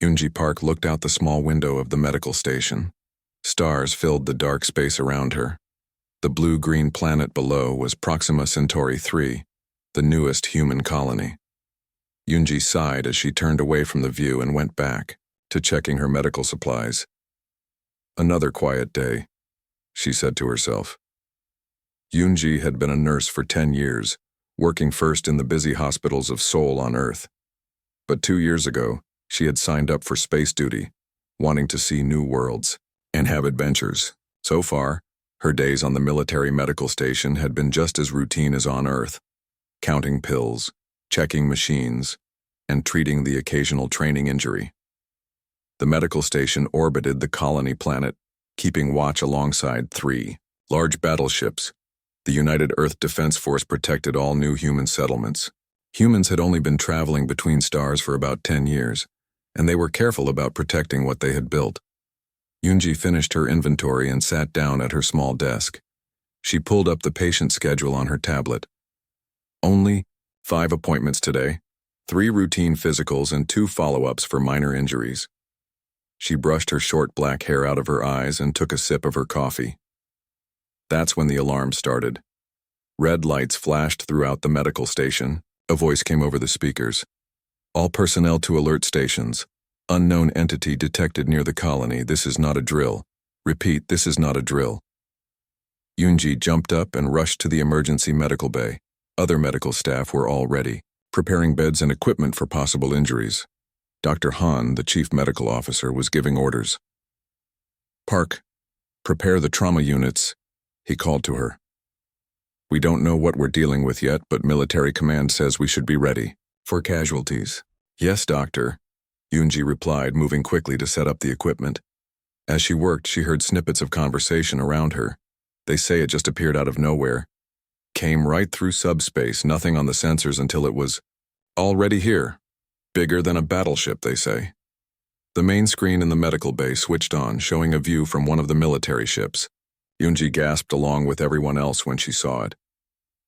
Yoonji Park looked out the small window of the medical station. Stars filled the dark space around her. The blue-green planet below was Proxima Centauri 3, the newest human colony. Yoonji sighed as she turned away from the view and went back to checking her medical supplies. Another quiet day, she said to herself. Yoonji had been a nurse for 10 years, working first in the busy hospitals of Seoul on Earth. But 2 years ago, she had signed up for space duty, wanting to see new worlds and have adventures. So far, her days on the military medical station had been just as routine as on Earth, counting pills, checking machines, and treating the occasional training injury. The medical station orbited the colony planet, keeping watch alongside 3 large battleships. The United Earth Defense Force protected all new human settlements. Humans had only been traveling between stars for about 10 years, and they were careful about protecting what they had built. Yoonji finished her inventory and sat down at her small desk. She pulled up the patient schedule on her tablet. Only 5 appointments today, 3 routine physicals and 2 follow-ups for minor injuries. She brushed her short black hair out of her eyes and took a sip of her coffee. That's when the alarm started. Red lights flashed throughout the medical station. A voice came over the speakers. All personnel to alert stations. Unknown entity detected near the colony. This is not a drill. Repeat, this is not a drill. Yoonji jumped up and rushed to the emergency medical bay. Other medical staff were all ready, preparing beds and equipment for possible injuries. Dr. Han, the chief medical officer, was giving orders. Park, prepare the trauma units, he called to her. We don't know what we're dealing with yet, but military command says we should be ready for casualties. Yes, doctor, Yoonji replied, moving quickly to set up the equipment. As she worked, she heard snippets of conversation around her. They say it just appeared out of nowhere. Came right through subspace, nothing on the sensors until it was already here. Bigger than a battleship, they say. The main screen in the medical bay switched on, showing a view from one of the military ships. Yoonji gasped along with everyone else when she saw it.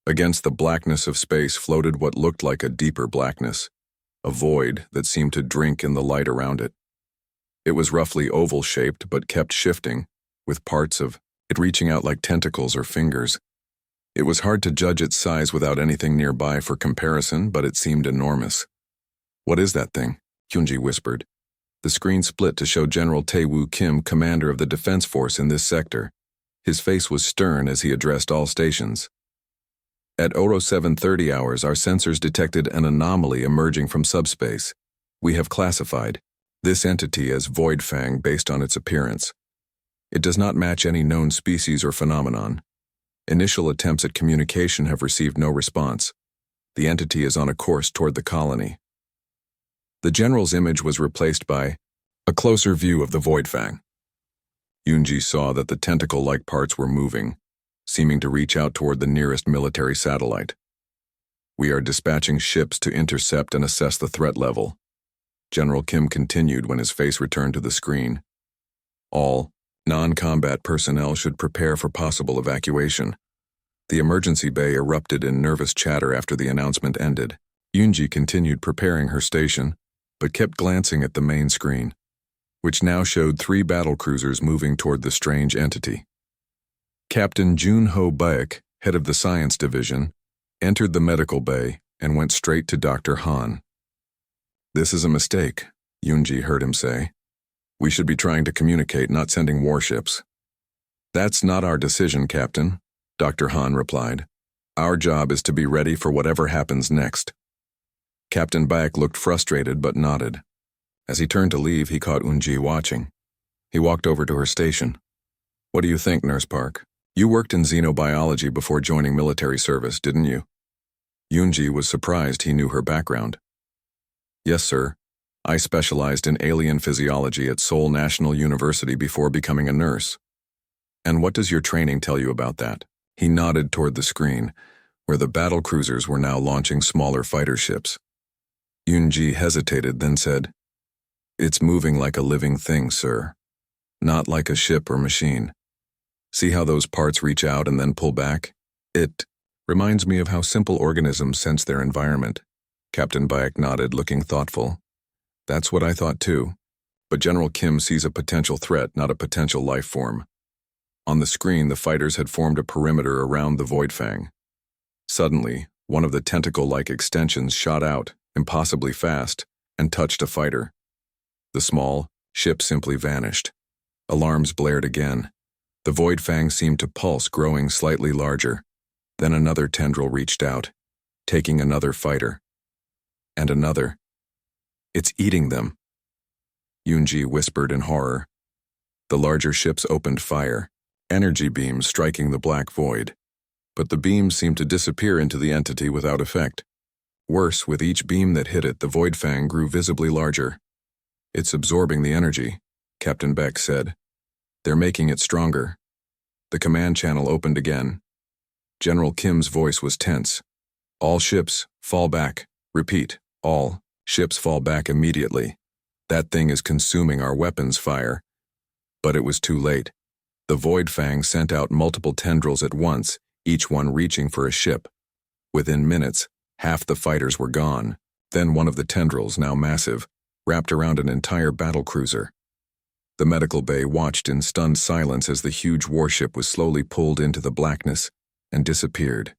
Against the blackness of space floated what looked like a deeper blackness, a void that seemed to drink in the light around it. It was roughly oval-shaped but kept shifting, with parts of it reaching out like tentacles or fingers. It was hard to judge its size without anything nearby for comparison, but it seemed enormous. What is that thing? Yoonji whispered. The screen split to show General Tae-woo Kim, commander of the Defense Force in this sector. His face was stern as he addressed all stations. At 0730 hours, our sensors detected an anomaly emerging from subspace. We have classified this entity as Voidfang based on its appearance. It does not match any known species or phenomenon. Initial attempts at communication have received no response. The entity is on a course toward the colony. The general's image was replaced by a closer view of the Voidfang. Yoonji saw that the tentacle-like parts were moving, seeming to reach out toward the nearest military satellite. We are dispatching ships to intercept and assess the threat level. General Kim continued when his face returned to the screen. All non-combat personnel should prepare for possible evacuation. The emergency bay erupted in nervous chatter after the announcement ended. Yoonji continued preparing her station, but kept glancing at the main screen, which now showed 3 battlecruisers moving toward the strange entity. Captain Jun-ho Baek, head of the science division, entered the medical bay and went straight to Dr. Han. This is a mistake, Yoonji heard him say. We should be trying to communicate, not sending warships. That's not our decision, Captain, Dr. Han replied. Our job is to be ready for whatever happens next. Captain Baek looked frustrated but nodded. As he turned to leave, he caught Yoonji watching. He walked over to her station. What do you think, Nurse Park? You worked in xenobiology before joining military service, didn't you? Yoonji was surprised he knew her background. Yes, sir. I specialized in alien physiology at Seoul National University before becoming a nurse. And what does your training tell you about that? He nodded toward the screen, where the battle cruisers were now launching smaller fighter ships. Yoonji hesitated, then said, It's moving like a living thing, sir. Not like a ship or machine. See how those parts reach out and then pull back? It reminds me of how simple organisms sense their environment. Captain Baek nodded, looking thoughtful. That's what I thought too. But General Kim sees a potential threat, not a potential life form. On the screen, the fighters had formed a perimeter around the Voidfang. Suddenly, one of the tentacle-like extensions shot out, impossibly fast, and touched a fighter. The small ship simply vanished. Alarms blared again. The Voidfang seemed to pulse, growing slightly larger. Then another tendril reached out, taking another fighter. And another. It's eating them, Yunji whispered in horror. The larger ships opened fire, energy beams striking the black void. But the beams seemed to disappear into the entity without effect. Worse, with each beam that hit it, the Voidfang grew visibly larger. It's absorbing the energy, Captain Beck said. They're making it stronger. The command channel opened again. General Kim's voice was tense. All ships, fall back. Repeat, all ships fall back immediately. That thing is consuming our weapons fire. But it was too late. The Voidfang sent out multiple tendrils at once, each one reaching for a ship. Within minutes, half the fighters were gone. Then one of the tendrils, now massive, wrapped around an entire battlecruiser. The medical bay watched in stunned silence as the huge warship was slowly pulled into the blackness and disappeared.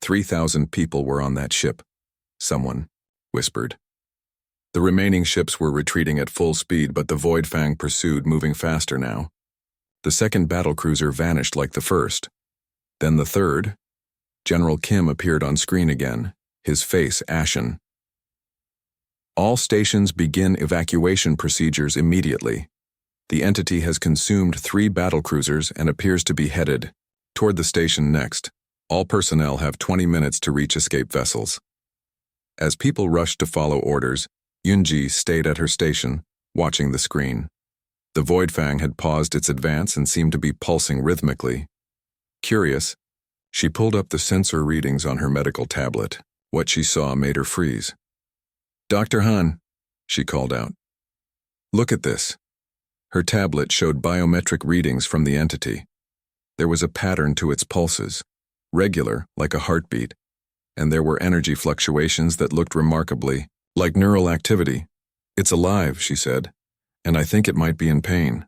3,000 people were on that ship, someone whispered. The remaining ships were retreating at full speed, but the Voidfang pursued, moving faster now. The second battlecruiser vanished like the first. Then the third. General Kim appeared on screen again, his face ashen. All stations begin evacuation procedures immediately. The entity has consumed 3 battlecruisers and appears to be headed toward the station next. All personnel have 20 minutes to reach escape vessels. As people rushed to follow orders, Yunji stayed at her station, watching the screen. The Voidfang had paused its advance and seemed to be pulsing rhythmically. Curious, she pulled up the sensor readings on her medical tablet. What she saw made her freeze. "Dr. Han," she called out. "Look at this." Her tablet showed biometric readings from the entity. There was a pattern to its pulses, regular, like a heartbeat, and there were energy fluctuations that looked remarkably like neural activity. "It's alive," she said, "and I think it might be in pain."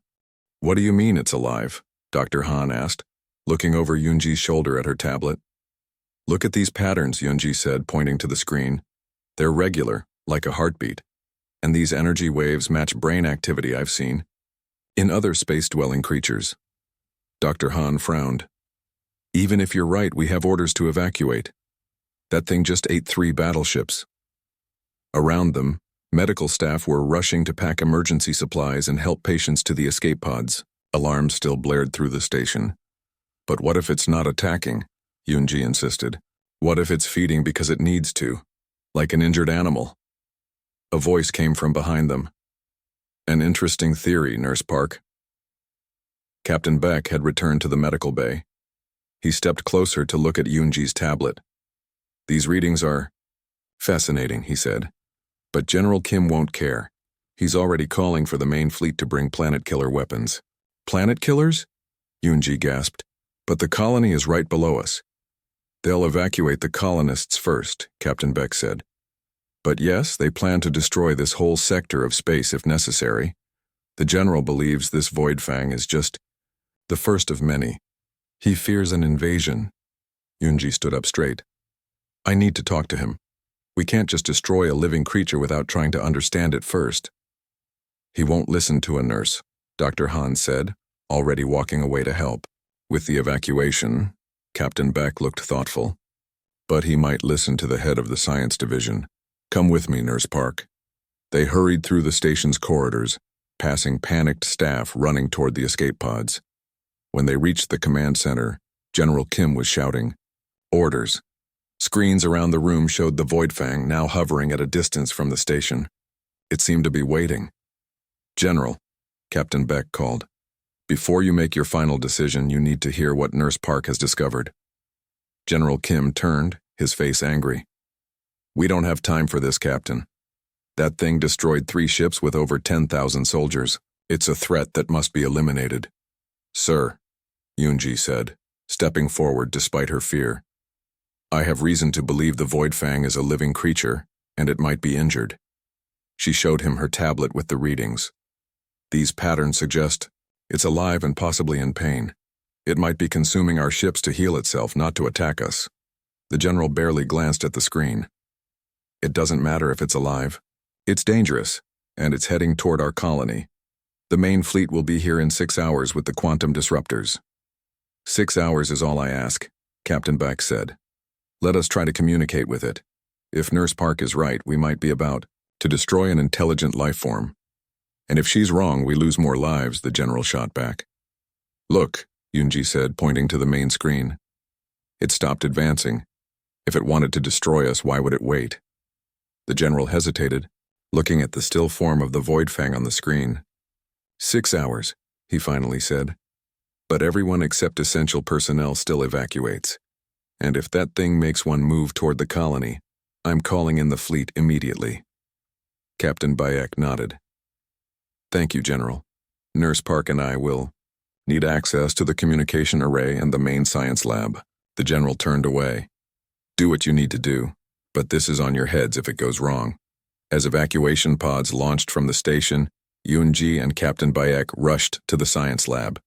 "What do you mean it's alive?" Dr. Han asked, looking over Yunji's shoulder at her tablet. "Look at these patterns," Yunji said, pointing to the screen. "They're regular, like a heartbeat, and these energy waves match brain activity I've seen in other space-dwelling creatures." Dr. Han frowned. "Even if you're right, we have orders to evacuate. That thing just ate 3 battleships." Around them, medical staff were rushing to pack emergency supplies and help patients to the escape pods. Alarms still blared through the station. "But what if it's not attacking?" Yunji insisted. "What if it's feeding because it needs to, like an injured animal?" A voice came from behind them. "An interesting theory, Nurse Park." Captain Beck had returned to the medical bay. He stepped closer to look at Yunji's tablet. "These readings are fascinating," he said. "But General Kim won't care. He's already calling for the main fleet to bring planet killer weapons." "Planet killers?" Yunji gasped. "But the colony is right below us." "They'll evacuate the colonists first," Captain Beck said. "But yes, they plan to destroy this whole sector of space if necessary. The general believes this Voidfang is just the first of many. He fears an invasion." Yunji stood up straight. "I need to talk to him. We can't just destroy a living creature without trying to understand it first." "He won't listen to a nurse," Dr. Han said, already walking away to help. "With the evacuation," Captain Beck looked thoughtful. "But he might listen to the head of the science division. Come with me, Nurse Park." They hurried through the station's corridors, passing panicked staff running toward the escape pods. When they reached the command center, General Kim was shouting, "Orders." Screens around the room showed the Voidfang now hovering at a distance from the station. It seemed to be waiting. "General," Captain Beck called, "before you make your final decision, you need to hear what Nurse Park has discovered." General Kim turned, his face angry. "We don't have time for this, Captain. That thing destroyed 3 ships with over 10,000 soldiers. It's a threat that must be eliminated." "Sir," Yunji said, stepping forward despite her fear, "I have reason to believe the Voidfang is a living creature, and it might be injured." She showed him her tablet with the readings. These patterns suggest it's alive and possibly in pain. It might be consuming our ships to heal itself, not to attack us. The general barely glanced at the screen. It doesn't matter if it's alive. It's dangerous, and it's heading toward our colony. The main fleet will be here in 6 hours with the quantum disruptors. 6 hours is all I ask, Captain Beck said. Let us try to communicate with it. If Nurse Park is right, we might be about to destroy an intelligent life form. And if she's wrong, we lose more lives, the general shot back. Look, Yunji said, pointing to the main screen. It stopped advancing. If it wanted to destroy us, why would it wait? The general hesitated, looking at the still form of the Voidfang on the screen. 6 hours, he finally said. But everyone except essential personnel still evacuates. And if that thing makes one move toward the colony, I'm calling in the fleet immediately. Captain Bayek nodded. Thank you, General. Nurse Park and I will need access to the communication array and the main science lab. The general turned away. Do what you need to do, but this is on your heads if it goes wrong. As evacuation pods launched from the station, Yunji and Captain Bayek rushed to the science lab.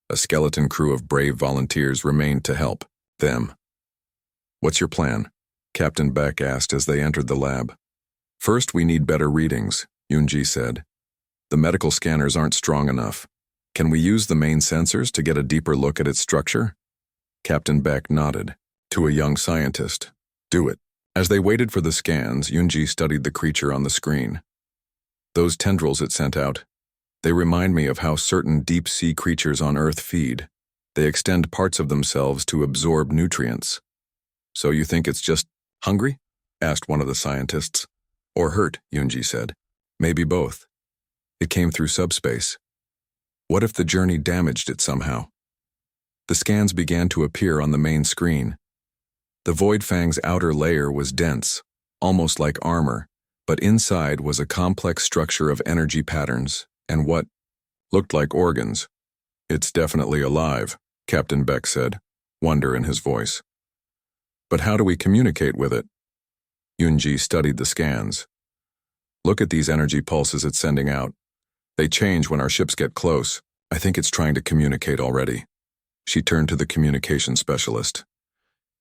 A skeleton crew of brave volunteers remained to help them. What's your plan? Captain Beck asked as they entered the lab. First, we need better readings, Yunji said. The medical scanners aren't strong enough. Can we use the main sensors to get a deeper look at its structure? Captain Beck nodded. To a young scientist. Do it. As they waited for the scans, Yunji studied the creature on the screen. Those tendrils it sent out. They remind me of how certain deep-sea creatures on Earth feed. They extend parts of themselves to absorb nutrients. So you think it's just hungry? Asked one of the scientists. Or hurt, Yunji said. Maybe both. It came through subspace. What if the journey damaged it somehow? The scans began to appear on the main screen. The Voidfang's outer layer was dense, almost like armor, but inside was a complex structure of energy patterns and what looked like organs. It's definitely alive, Captain Beck said, wonder in his voice. But how do we communicate with it? Yunji studied the scans. Look at these energy pulses it's sending out. They change when our ships get close. I think it's trying to communicate already. She turned to the communication specialist.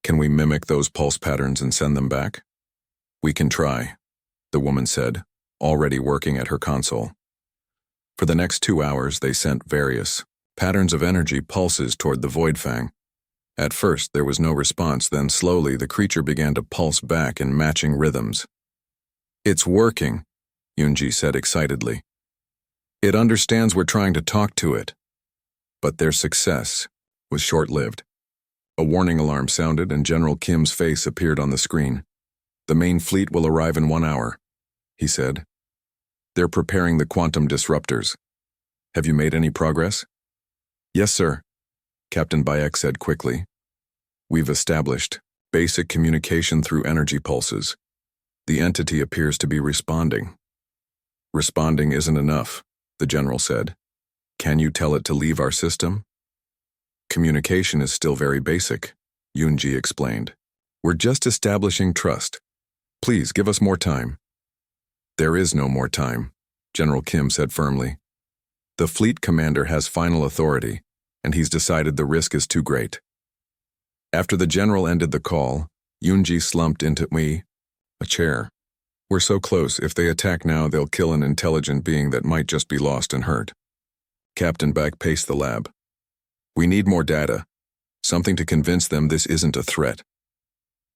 Can we mimic those pulse patterns and send them back? We can try, the woman said, already working at her console. For the next 2 hours, they sent various patterns of energy pulses toward the Voidfang. At first, there was no response, then slowly the creature began to pulse back in matching rhythms. It's working, Yunji said excitedly. It understands we're trying to talk to it. But their success was short-lived. A warning alarm sounded and General Kim's face appeared on the screen. The main fleet will arrive in 1 hour, he said. They're preparing the quantum disruptors. Have you made any progress? Yes, sir, Captain Bayek said quickly. We've established basic communication through energy pulses. The entity appears to be responding. Responding isn't enough, the general said. Can you tell it to leave our system? Communication is still very basic, Yunji explained. We're just establishing trust. Please give us more time. There is no more time, General Kim said firmly. The fleet commander has final authority, and he's decided the risk is too great. After the general ended the call, Yunji slumped into a chair. We're so close, if they attack now, they'll kill an intelligent being that might just be lost and hurt. Captain Beck paced the lab. We need more data, something to convince them this isn't a threat.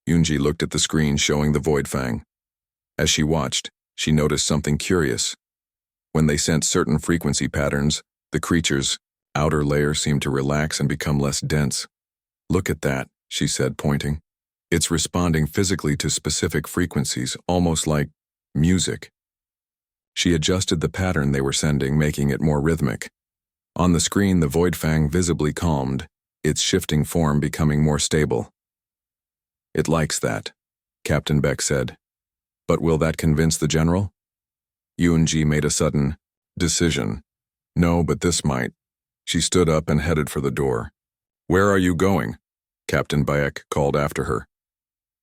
Yunji looked at the screen showing the Voidfang. As she watched, she noticed something curious. When they sent certain frequency patterns, the creature's outer layer seemed to relax and become less dense. Look at that, she said, pointing. It's responding physically to specific frequencies, almost like music. She adjusted the pattern they were sending, making it more rhythmic. On the screen, the Voidfang visibly calmed, its shifting form becoming more stable. It likes that, Captain Beck said. But will that convince the general? Yunji made a sudden decision. No, but this might. She stood up and headed for the door. Where are you going? Captain Bayek called after her.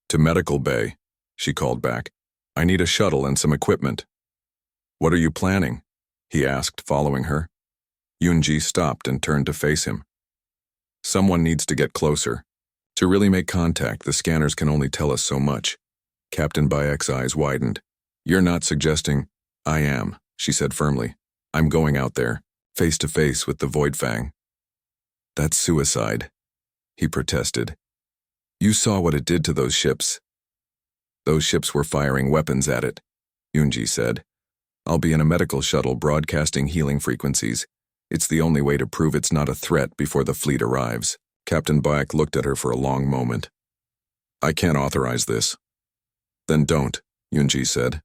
To Medical Bay, she called back. I need a shuttle and some equipment. What are you planning? He asked, following her. Yunji stopped and turned to face him. Someone needs to get closer. To really make contact, the scanners can only tell us so much. Captain Bayek's eyes widened. You're not suggesting... I am, she said firmly. I'm going out there, face to face with the Voidfang. That's suicide, he protested. You saw what it did to those ships. Those ships were firing weapons at it, Yunji said. I'll be in a medical shuttle broadcasting healing frequencies. It's the only way to prove it's not a threat before the fleet arrives. Captain Bayek looked at her for a long moment. I can't authorize this. Then don't, Yunji said.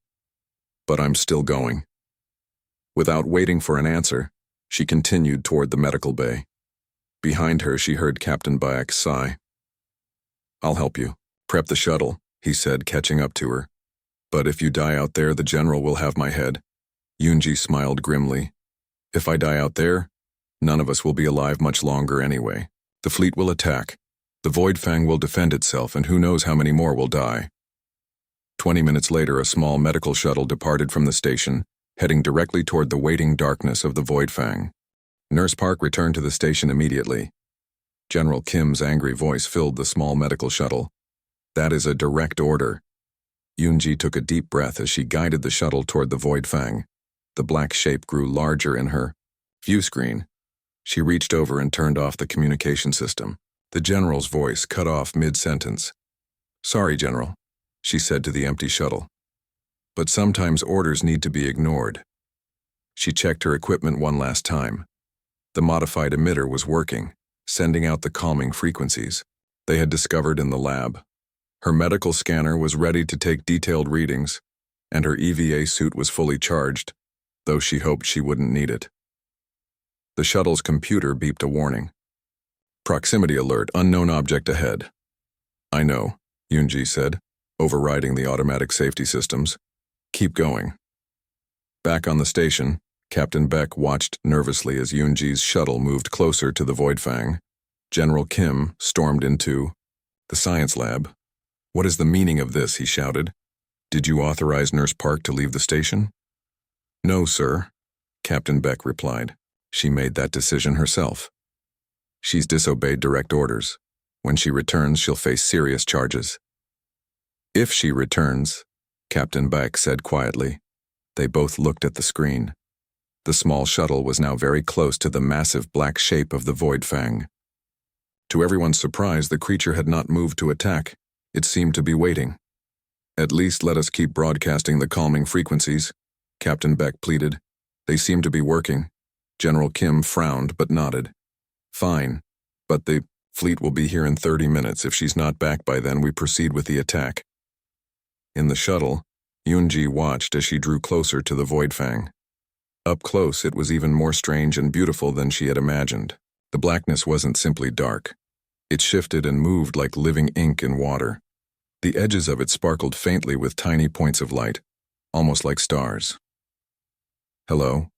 But I'm still going. Without waiting for an answer, she continued toward the medical bay. Behind her, she heard Captain Bayek sigh. I'll help you. Prep the shuttle, he said, catching up to her. But if you die out there, the general will have my head. Yunji smiled grimly. If I die out there, none of us will be alive much longer anyway. The fleet will attack. The Voidfang will defend itself, and who knows how many more will die. 20 minutes later, a small medical shuttle departed from the station, heading directly toward the waiting darkness of the Voidfang. Nurse Park returned to the station immediately. General Kim's angry voice filled the small medical shuttle. That is a direct order. Yunji took a deep breath as she guided the shuttle toward the Voidfang. The black shape grew larger in her view screen. She reached over and turned off the communication system. The general's voice cut off mid-sentence. Sorry, General, she said to the empty shuttle. But sometimes orders need to be ignored. She checked her equipment one last time. The modified emitter was working, sending out the calming frequencies they had discovered in the lab. Her medical scanner was ready to take detailed readings, and her EVA suit was fully charged, though she hoped she wouldn't need it. The shuttle's computer beeped a warning. Proximity alert, unknown object ahead. I know, Yunji said, overriding the automatic safety systems. Keep going. Back on the station, Captain Beck watched nervously as Yunji's shuttle moved closer to the Voidfang. General Kim stormed into the science lab. What is the meaning of this? He shouted. Did you authorize Nurse Park to leave the station? No, sir, Captain Beck replied. She made that decision herself. She's disobeyed direct orders. When she returns, she'll face serious charges. If she returns, Captain Beck said quietly. They both looked at the screen. The small shuttle was now very close to the massive black shape of the Voidfang. To everyone's surprise, the creature had not moved to attack. It seemed to be waiting. At least let us keep broadcasting the calming frequencies, Captain Beck pleaded. They seem to be working. General Kim frowned but nodded. Fine, but the fleet will be here in 30 minutes. If she's not back by then, we proceed with the attack. In the shuttle, Yunji watched as she drew closer to the Voidfang. Up close, it was even more strange and beautiful than she had imagined. The blackness wasn't simply dark. It shifted and moved like living ink in water. The edges of it sparkled faintly with tiny points of light, almost like stars. Hello,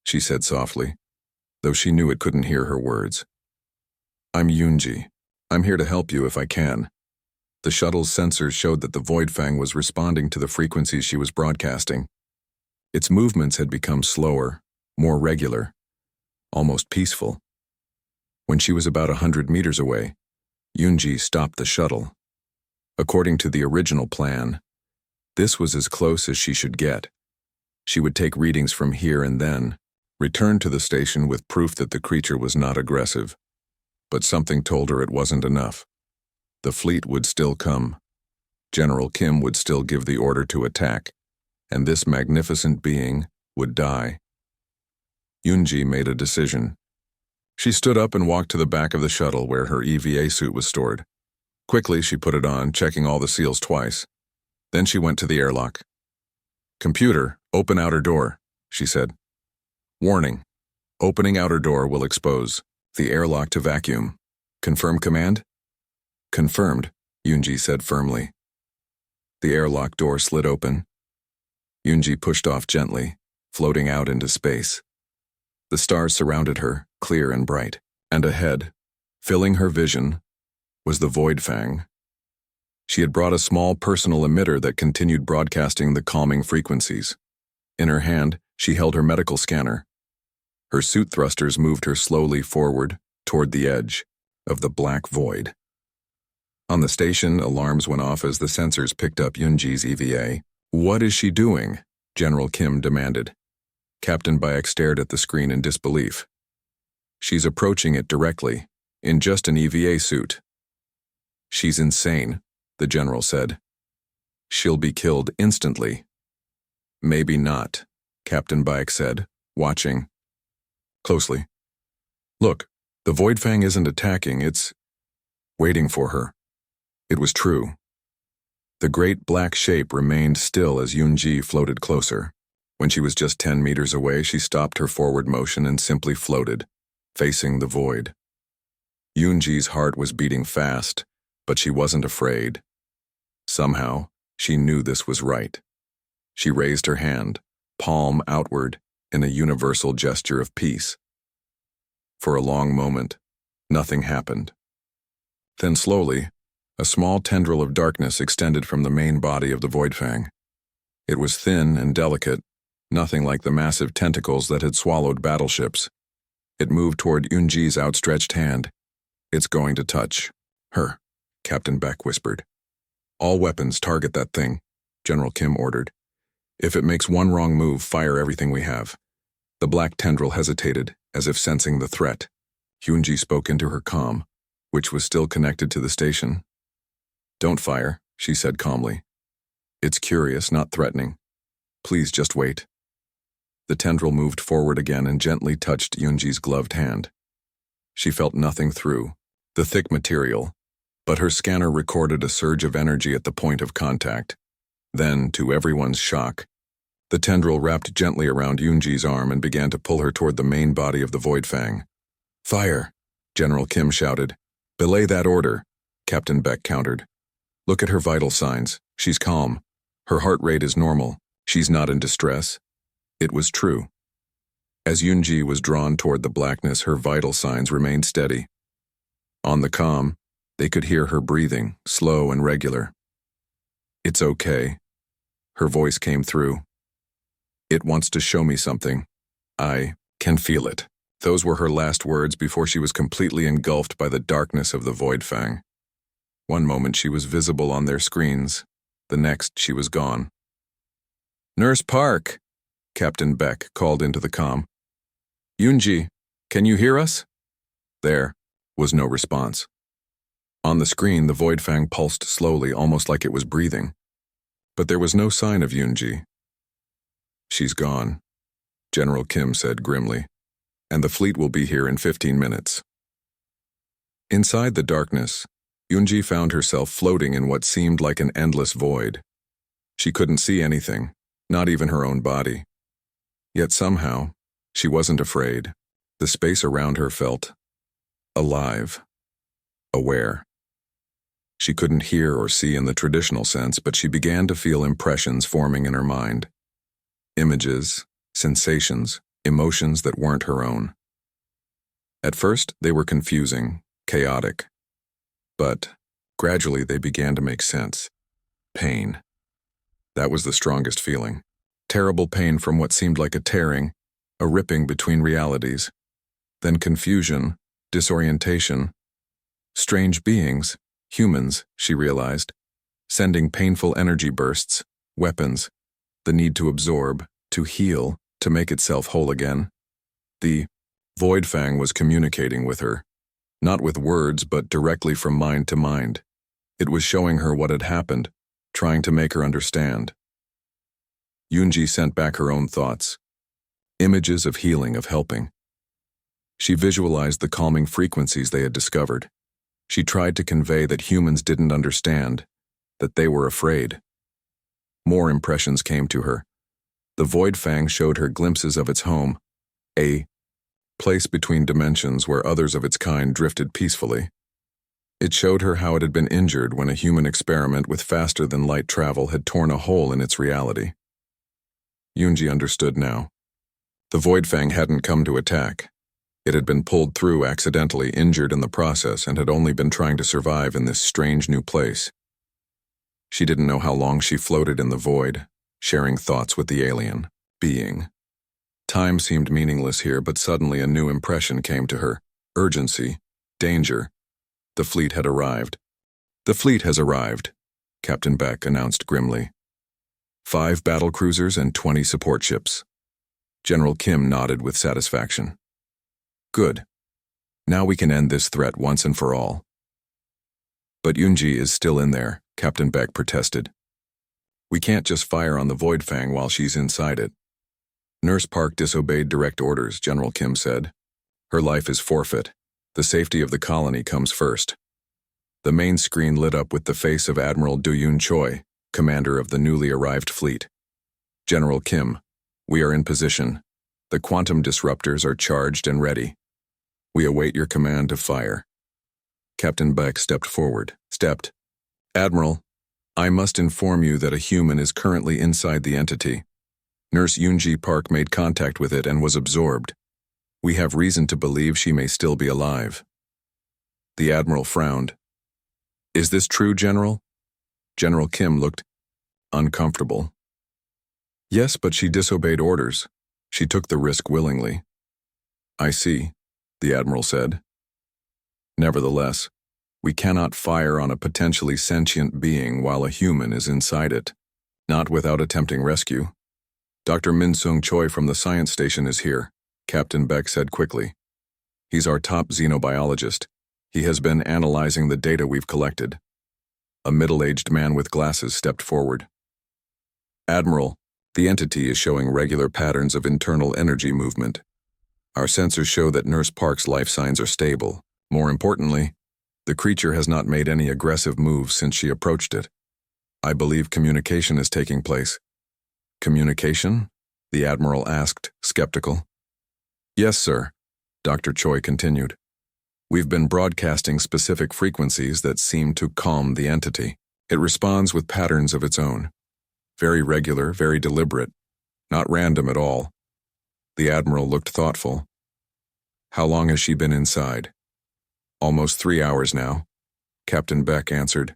she said softly, though she knew it couldn't hear her words. I'm Yunji. I'm here to help you if I can. The shuttle's sensors showed that the Voidfang was responding to the frequencies she was broadcasting. Its movements had become slower, more regular, almost peaceful. When she was about 100 meters away, Yunji stopped the shuttle. According to the original plan, this was as close as she should get. She would take readings from here and then, return to the station with proof that the creature was not aggressive. But something told her it wasn't enough. The fleet would still come. General Kim would still give the order to attack, and this magnificent being would die. Yunji made a decision. She stood up and walked to the back of the shuttle where her EVA suit was stored. Quickly, she put it on, checking all the seals twice. Then she went to the airlock. Computer, open outer door, she said. Warning. Opening outer door will expose the airlock to vacuum. Confirm command? Confirmed, Yunji said firmly. The airlock door slid open. Yunji pushed off gently, floating out into space. The stars surrounded her, clear and bright, and ahead, filling her vision, was the Voidfang. She had brought a small personal emitter that continued broadcasting the calming frequencies. In her hand, she held her medical scanner. Her suit thrusters moved her slowly forward toward the edge of the black void. On the station, alarms went off as the sensors picked up Yunji's EVA. "What is she doing?" General Kim demanded. Captain Bayek stared at the screen in disbelief. "She's approaching it directly, in just an EVA suit." "She's insane," the general said. "She'll be killed instantly." "Maybe not," Captain Bayek said, watching closely. "Look, the Voidfang isn't attacking, it's waiting for her." It was true. The great black shape remained still as Yunji floated closer. When she was just 10 meters away, she stopped her forward motion and simply floated, facing the void. Yunji's heart was beating fast, but she wasn't afraid. Somehow, she knew this was right. She raised her hand, palm outward, in a universal gesture of peace. For a long moment, nothing happened. Then slowly, a small tendril of darkness extended from the main body of the Voidfang. It was thin and delicate, nothing like the massive tentacles that had swallowed battleships. It moved toward Yunji's outstretched hand. "It's going to touch her," Captain Beck whispered. "All weapons target that thing," General Kim ordered. "If it makes one wrong move, fire everything we have." The black tendril hesitated, as if sensing the threat. Yunji spoke into her comm, which was still connected to the station. "Don't fire," she said calmly. "It's curious, not threatening. Please just wait." The tendril moved forward again and gently touched Yunji's gloved hand. She felt nothing through the thick material, but her scanner recorded a surge of energy at the point of contact. Then, to everyone's shock, the tendril wrapped gently around Yunji's arm and began to pull her toward the main body of the Voidfang. "Fire!" General Kim shouted. "Belay that order," Captain Beck countered. "Look at her vital signs. She's calm. Her heart rate is normal. She's not in distress." It was true. As Yunji was drawn toward the blackness, her vital signs remained steady. On the comm, they could hear her breathing, slow and regular. "It's okay." Her voice came through. "It wants to show me something. I can feel it." Those were her last words before she was completely engulfed by the darkness of the Voidfang. One moment she was visible on their screens, the next she was gone. "Nurse Park," Captain Beck called into the comm. "Yunji, can you hear us?" There was no response. On the screen, the Voidfang pulsed slowly, almost like it was breathing. But there was no sign of Yunji. "She's gone," General Kim said grimly, "and the fleet will be here in 15 minutes. Inside the darkness, Yunji found herself floating in what seemed like an endless void. She couldn't see anything, not even her own body. Yet somehow, she wasn't afraid. The space around her felt alive, aware. She couldn't hear or see in the traditional sense, but she began to feel impressions forming in her mind. Images, sensations, emotions that weren't her own. At first, they were confusing, chaotic. But gradually they began to make sense. Pain. That was the strongest feeling. Terrible pain from what seemed like a tearing, a ripping between realities. Then confusion, disorientation. Strange beings, humans, she realized, sending painful energy bursts, weapons, the need to absorb, to heal, to make itself whole again. The Voidfang was communicating with her, not with words but directly from mind to mind. It was showing her what had happened, trying to make her understand. Yunji sent back her own thoughts, images of healing, of helping. She visualized the calming frequencies they had discovered. She tried to convey that humans didn't understand, that they were afraid. More impressions came to her. The Voidfang showed her glimpses of its home, a place between dimensions where others of its kind drifted peacefully. It showed her how it had been injured when a human experiment with faster-than-light travel had torn a hole in its reality. Yunji understood now. The Voidfang hadn't come to attack. It had been pulled through accidentally, injured in the process, and had only been trying to survive in this strange new place. She didn't know how long she floated in the void, sharing thoughts with the alien. being. Time seemed meaningless here, but suddenly a new impression came to her. Urgency. Danger. The fleet had arrived. "The fleet has arrived," Captain Beck announced grimly. 5 battle cruisers and 20 support ships. General Kim nodded with satisfaction. "Good. Now we can end this threat once and for all." "But Yunji is still in there," Captain Beck protested. "We can't just fire on the Voidfang while she's inside it." "Nurse Park disobeyed direct orders," General Kim said. "Her life is forfeit. The safety of the colony comes first." The main screen lit up with the face of Admiral Du-Yun Choi, commander of the newly arrived fleet. "General Kim, we are in position. The quantum disruptors are charged and ready. We await your command to fire." Captain Beck stepped forward. "Admiral, I must inform you that a human is currently inside the entity. Nurse Yunji Park made contact with it and was absorbed. We have reason to believe she may still be alive." The Admiral frowned. "Is this true, General?" General Kim looked uncomfortable. "Yes, but she disobeyed orders. She took the risk willingly." "I see," the Admiral said. "Nevertheless, we cannot fire on a potentially sentient being while a human is inside it, not without attempting rescue." "Dr. Min-Sung Choi from the science station is here," Captain Beck said quickly. "He's our top xenobiologist. He has been analyzing the data we've collected." A middle-aged man with glasses stepped forward. "Admiral, the entity is showing regular patterns of internal energy movement. Our sensors show that Nurse Park's life signs are stable. More importantly, the creature has not made any aggressive moves since she approached it. I believe communication is taking place." "Communication?" the Admiral asked, skeptical. "Yes, sir," Dr. Choi continued. "We've been broadcasting specific frequencies that seem to calm the entity. It responds with patterns of its own. Very regular, very deliberate, not random at all." The Admiral looked thoughtful. "How long has she been inside?" "Almost 3 hours now," Captain Beck answered.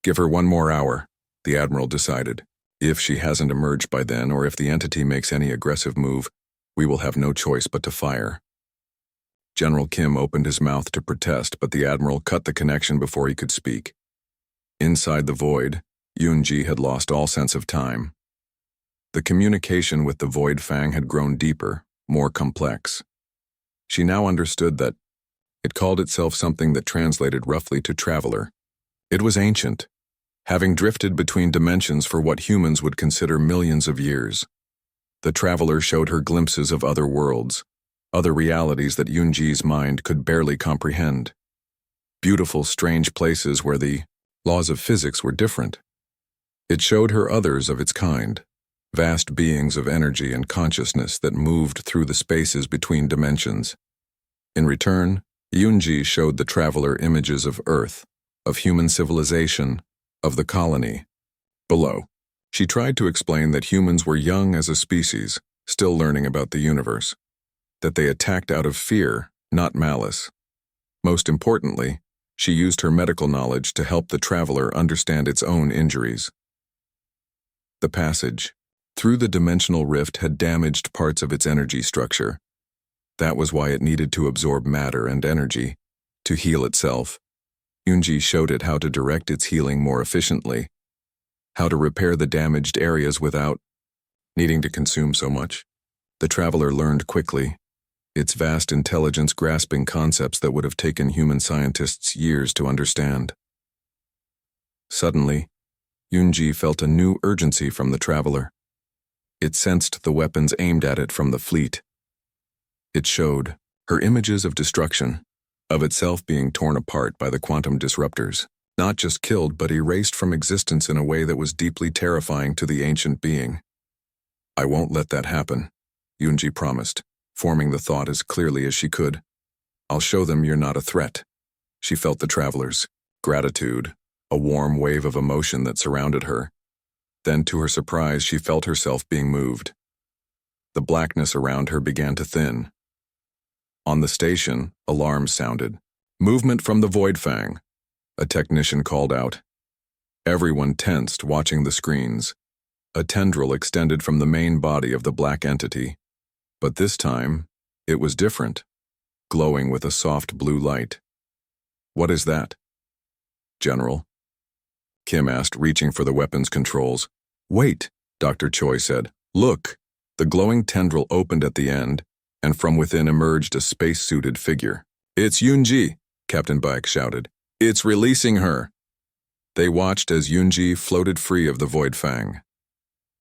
"Give her 1 more hour," the Admiral decided. "If she hasn't emerged by then, or if the entity makes any aggressive move, we will have no choice but to fire." General Kim opened his mouth to protest, but the Admiral cut the connection before he could speak. Inside the void, Yunji had lost all sense of time. The communication with the Voidfang had grown deeper, more complex. She now understood that it called itself something that translated roughly to traveler. It was ancient, having drifted between dimensions for what humans would consider millions of years. The traveler showed her glimpses of other worlds, other realities that Yunji's mind could barely comprehend. Beautiful, strange places where the laws of physics were different. It showed her others of its kind, vast beings of energy and consciousness that moved through the spaces between dimensions. In return, Yunji showed the traveler images of Earth, of human civilization, of the colony. Below, she tried to explain that humans were young as a species, still learning about the universe. That they attacked out of fear, not malice. Most importantly, she used her medical knowledge to help the traveler understand its own injuries. The passage through the dimensional rift had damaged parts of its energy structure. That was why it needed to absorb matter and energy, to heal itself. Yunji showed it how to direct its healing more efficiently, how to repair the damaged areas without needing to consume so much. The traveler learned quickly, its vast intelligence grasping concepts that would have taken human scientists years to understand. Suddenly, Yunji felt a new urgency from the traveler. It sensed the weapons aimed at it from the fleet. It showed her images of destruction, of itself being torn apart by the quantum disruptors, not just killed but erased from existence in a way that was deeply terrifying to the ancient being. "I won't let that happen," Yunji promised, forming the thought as clearly as she could. "I'll show them you're not a threat." She felt the traveler's gratitude, a warm wave of emotion that surrounded her. Then, to her surprise, she felt herself being moved. The blackness around her began to thin. On the station, alarms sounded. "Movement from the Voidfang," a technician called out. Everyone tensed, watching the screens. A tendril extended from the main body of the black entity. But this time, it was different, glowing with a soft blue light. "What is that?" "General," Kim asked, reaching for the weapons controls. "Wait," Dr. Choi said. "Look." The glowing tendril opened at the end, and from within emerged a space-suited figure. "It's Yunji," Captain Baek shouted. "It's releasing her." They watched as Yunji floated free of the Voidfang.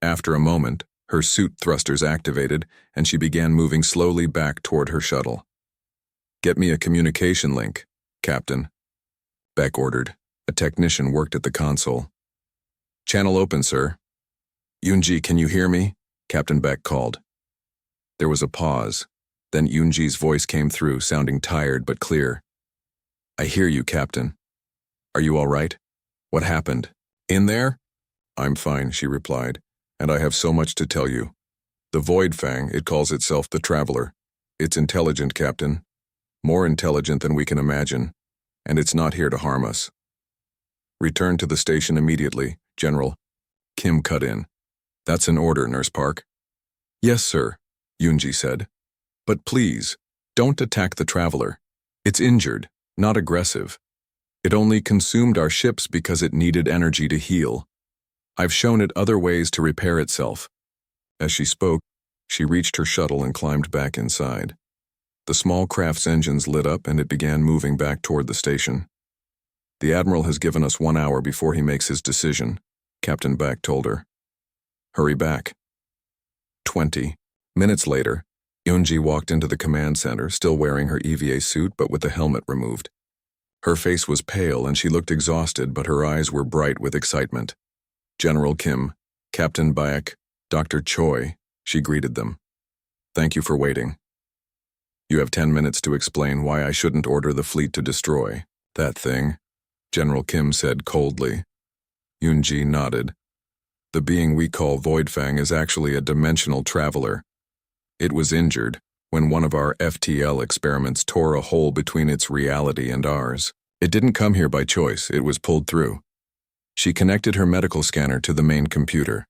After a moment, her suit thrusters activated, and she began moving slowly back toward her shuttle. "Get me a communication link, Captain," Beck ordered. A technician worked at the console. "Channel open, sir." "Yunji, can you hear me?" Captain Beck called. There was a pause. Then Yunji's voice came through, sounding tired but clear. "I hear you, Captain. Are you all right? What happened? In there?" "I'm fine," she replied, "and I have so much to tell you. The Voidfang, it calls itself the Traveler. It's intelligent, Captain. More intelligent than we can imagine, and it's not here to harm us." "Return to the station immediately, General," Kim cut in. "That's an order, Nurse Park." "Yes, sir," Yunji said. "But please, don't attack the Traveler. It's injured, not aggressive. It only consumed our ships because it needed energy to heal. I've shown it other ways to repair itself." As she spoke, she reached her shuttle and climbed back inside. The small craft's engines lit up and it began moving back toward the station. "The Admiral has given us 1 hour before he makes his decision," Captain Baek told her. "Hurry back." 20 minutes later, Yunji walked into the command center, still wearing her EVA suit but with the helmet removed. Her face was pale and she looked exhausted, but her eyes were bright with excitement. "General Kim, Captain Baek, Dr. Choi," she greeted them. "Thank you for waiting. You have 10 minutes to explain why I shouldn't order the fleet to destroy that thing," General Kim said coldly. Yunji nodded. "The being we call Voidfang is actually a dimensional traveler. It was injured when one of our FTL experiments tore a hole between its reality and ours. It didn't come here by choice, it was pulled through." She connected her medical scanner to the main computer.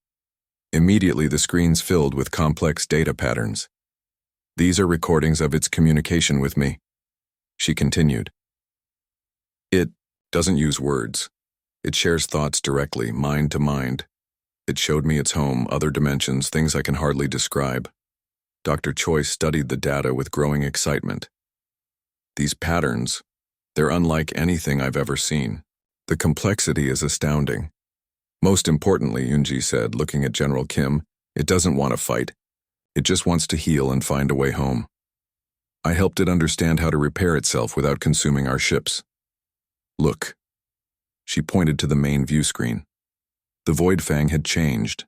Immediately the screens filled with complex data patterns. "These are recordings of its communication with me," she continued. "It doesn't use words. It shares thoughts directly, mind to mind. It showed me its home, other dimensions, things I can hardly describe." Dr. Choi studied the data with growing excitement. "These patterns, they're unlike anything I've ever seen. The complexity is astounding. Most importantly," Yunji said, looking at General Kim, "it doesn't want to fight. It just wants to heal and find a way home. I helped it understand how to repair itself without consuming our ships. Look." She pointed to the main view screen. The Voidfang had changed.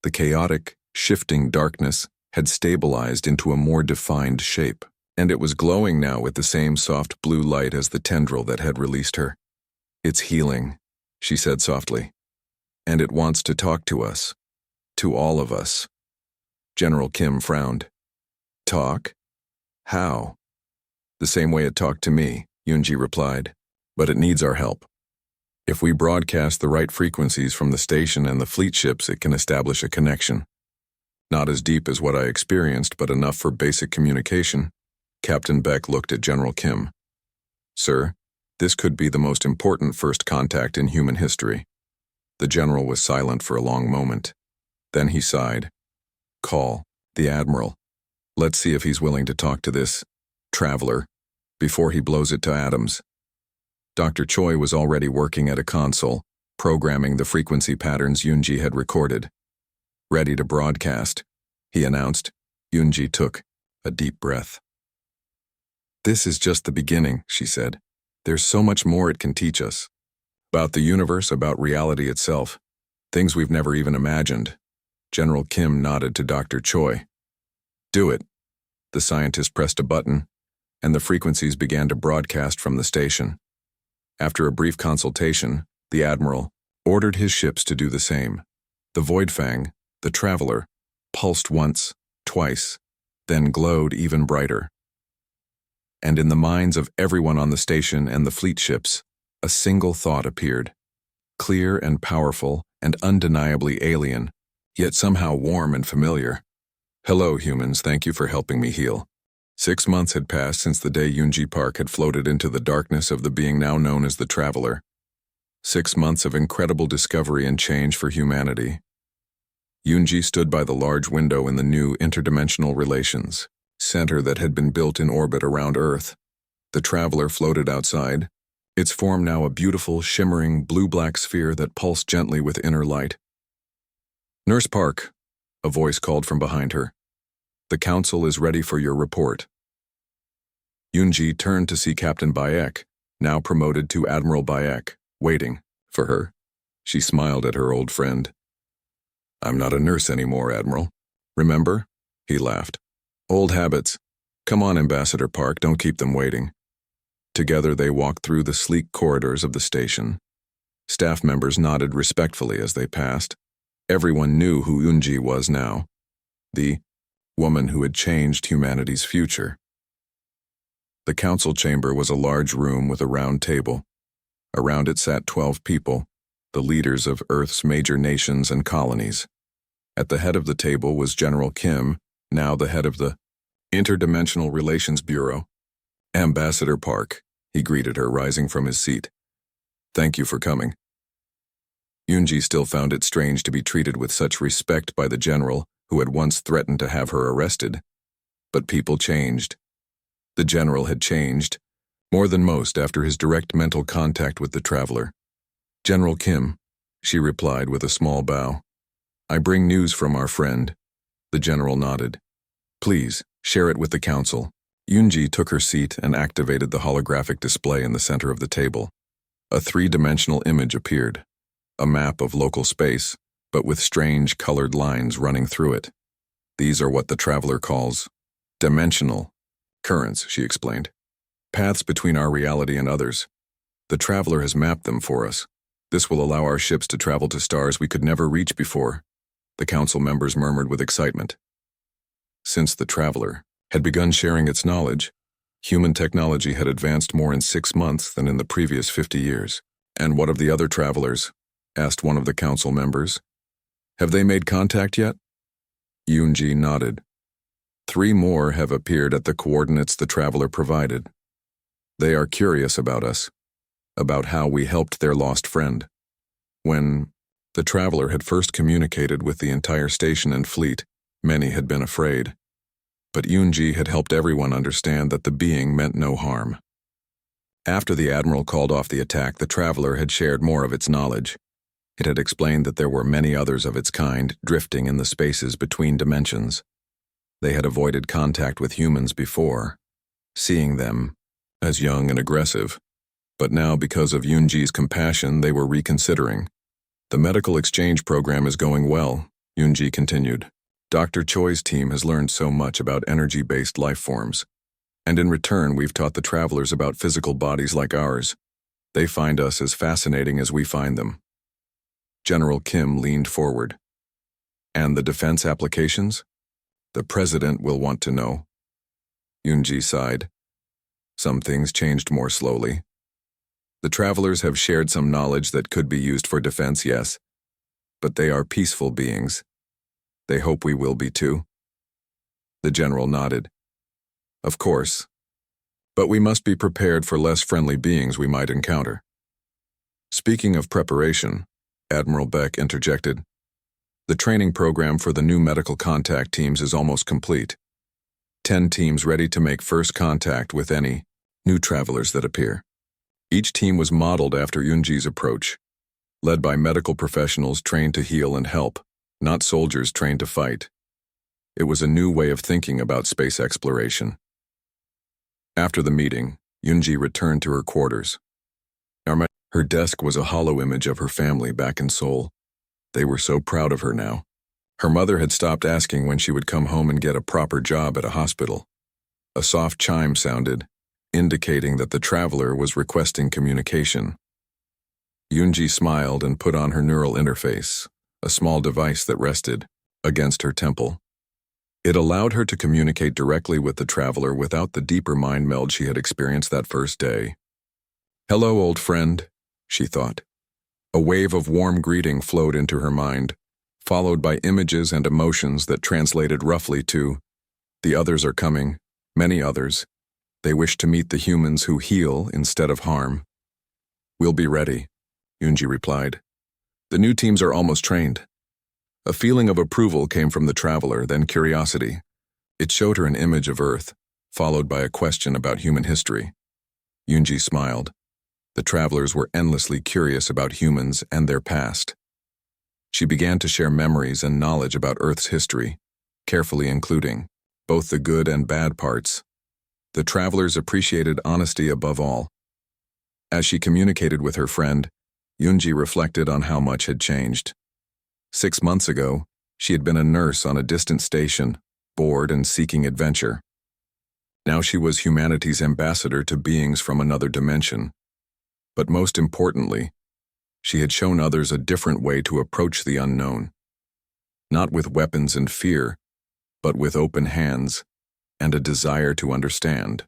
The chaotic, shifting darkness had stabilized into a more defined shape, and it was glowing now with the same soft blue light as the tendril that had released her. "It's healing," she said softly. "And it wants to talk to us. To all of us." General Kim frowned. "Talk? How?" "The same way it talked to me," Yunji replied. "But it needs our help. If we broadcast the right frequencies from the station and the fleet ships, it can establish a connection. Not as deep as what I experienced, but enough for basic communication." Captain Beck looked at General Kim. "Sir, this could be the most important first contact in human history." The general was silent for a long moment. Then he sighed. "Call the Admiral. Let's see if he's willing to talk to this traveler before he blows it to atoms." Dr. Choi was already working at a console, programming the frequency patterns Yunji had recorded. "Ready to broadcast," he announced. Yunji took a deep breath. "This is just the beginning," she said. "There's so much more it can teach us. About the universe, about reality itself. Things we've never even imagined." General Kim nodded to Dr. Choi. "Do it." The scientist pressed a button, and the frequencies began to broadcast from the station. After a brief consultation, the Admiral ordered his ships to do the same. The Voidfang, the Traveler, pulsed once, twice, then glowed even brighter. And in the minds of everyone on the station and the fleet ships, a single thought appeared. Clear and powerful and undeniably alien, yet somehow warm and familiar. "Hello, humans, thank you for helping me heal." 6 months had passed since the day Yunji Park had floated into the darkness of the being now known as the Traveler. 6 months of incredible discovery and change for humanity. Yunji stood by the large window in the new interdimensional relations center that had been built in orbit around Earth. The Traveler floated outside, its form now a beautiful, shimmering, blue-black sphere that pulsed gently with inner light. "Nurse Park," a voice called from behind her. "The Council is ready for your report." Yunji turned to see Captain Bayek, now promoted to Admiral Bayek, waiting for her. She smiled at her old friend. "I'm not a nurse anymore, Admiral. Remember?" He laughed. "Old habits. Come on, Ambassador Park, don't keep them waiting." Together they walked through the sleek corridors of the station. Staff members nodded respectfully as they passed. Everyone knew who Yunji was now. The woman who had changed humanity's future. The council chamber was a large room with a round table. Around it sat 12 people, the leaders of Earth's major nations and colonies. At the head of the table was General Kim, now the head of the Interdimensional Relations Bureau. "Ambassador Park," he greeted her, rising from his seat. "Thank you for coming." Yunji still found it strange to be treated with such respect by the general who had once threatened to have her arrested. But people changed. The general had changed, more than most after his direct mental contact with the Traveler. "General Kim," she replied with a small bow. "I bring news from our friend." The general nodded. "Please, share it with the council." Yunji took her seat and activated the holographic display in the center of the table. A three-dimensional image appeared, a map of local space, but with strange colored lines running through it. "These are what the Traveler calls dimensional currents," she explained. "Paths between our reality and others. The Traveler has mapped them for us. This will allow our ships to travel to stars we could never reach before." The council members murmured with excitement. Since the Traveler had begun sharing its knowledge, human technology had advanced more in 6 months than in the previous 50 years. "And what of the other Travelers?" asked one of the council members. "Have they made contact yet?" Yunji nodded. 3 more have appeared at the coordinates the Traveler provided. They are curious about us, about how we helped their lost friend. When the Traveler had first communicated with the entire station and fleet, many had been afraid. But Yunji had helped everyone understand that the being meant no harm. After the Admiral called off the attack, the Traveler had shared more of its knowledge. It had explained that there were many others of its kind drifting in the spaces between dimensions. They had avoided contact with humans before, seeing them as young and aggressive. But now, because of Yunji's compassion, they were reconsidering. "The medical exchange program is going well," Yunji continued. "Dr. Choi's team has learned so much about energy-based life forms. And in return, we've taught the Travelers about physical bodies like ours. They find us as fascinating as we find them." General Kim leaned forward. "And the defense applications? The President will want to know." Yunji sighed. "Some things changed more slowly. The Travelers have shared some knowledge that could be used for defense, yes. But they are peaceful beings. They hope we will be too." The general nodded. "Of course. But we must be prepared for less friendly beings we might encounter." "Speaking of preparation," Admiral Beck interjected, "the training program for the new medical contact teams is almost complete. 10 teams ready to make first contact with any new Travelers that appear." Each team was modeled after Yunji's approach, led by medical professionals trained to heal and help, not soldiers trained to fight. It was a new way of thinking about space exploration. After the meeting, Yunji returned to her quarters. Her desk was a hollow image of her family back in Seoul. They were so proud of her now. Her mother had stopped asking when she would come home and get a proper job at a hospital. A soft chime sounded, indicating that the Traveler was requesting communication. Yunji smiled and put on her neural interface, a small device that rested against her temple. It allowed her to communicate directly with the Traveler without the deeper mind meld she had experienced that first day. "Hello, old friend," she thought. A wave of warm greeting flowed into her mind. followed by images and emotions that translated roughly to, "The others are coming, many others. They wish to meet the humans who heal instead of harm." "We'll be ready," Yunji replied. "The new teams are almost trained." A feeling of approval came from the traveler, then curiosity. It showed her an image of Earth, followed by a question about human history. Yunji smiled. The travelers were endlessly curious about humans and their past. She began to share memories and knowledge about Earth's history, carefully including both the good and bad parts. The travelers appreciated honesty above all. As she communicated with her friend, Yunji reflected on how much had changed. 6 months ago, she had been a nurse on a distant station, bored and seeking adventure. Now she was humanity's ambassador to beings from another dimension. But most importantly, she had shown others a different way to approach the unknown. Not with weapons and fear, but with open hands and a desire to understand.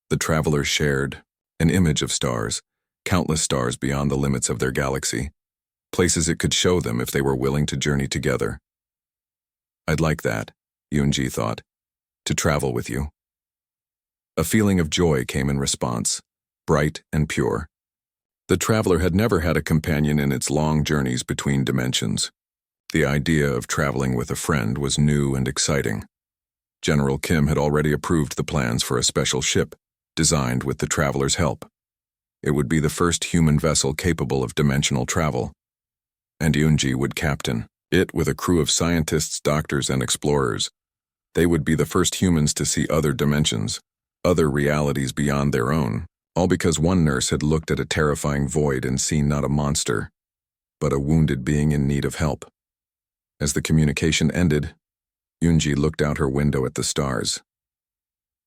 The travelers shared an image of stars, countless stars beyond the limits of their galaxy, places it could show them if they were willing to journey together. "I'd like that," Yunji thought, "to travel with you." A feeling of joy came in response, bright and pure. The traveler had never had a companion in its long journeys between dimensions. The idea of traveling with a friend was new and exciting. General Kim had already approved the plans for a special ship, designed with the traveler's help. It would be the first human vessel capable of dimensional travel, and Yunji would captain it with a crew of scientists, doctors, and explorers. They would be the first humans to see other dimensions, other realities beyond their own, all because one nurse had looked at a terrifying void and seen not a monster, but a wounded being in need of help. As the communication ended, Yunji looked out her window at the stars.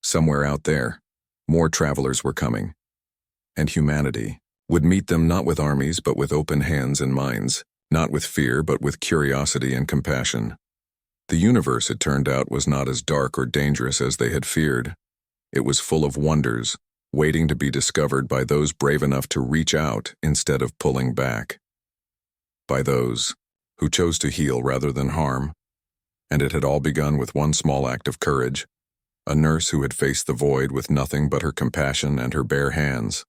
Somewhere out there, more travelers were coming, and humanity would meet them not with armies but with open hands and minds, not with fear but with curiosity and compassion. The universe, it turned out, was not as dark or dangerous as they had feared. It was full of wonders, waiting to be discovered by those brave enough to reach out instead of pulling back. By those who chose to heal rather than harm. And it had all begun with one small act of courage, a nurse who had faced the void with nothing but her compassion and her bare hands.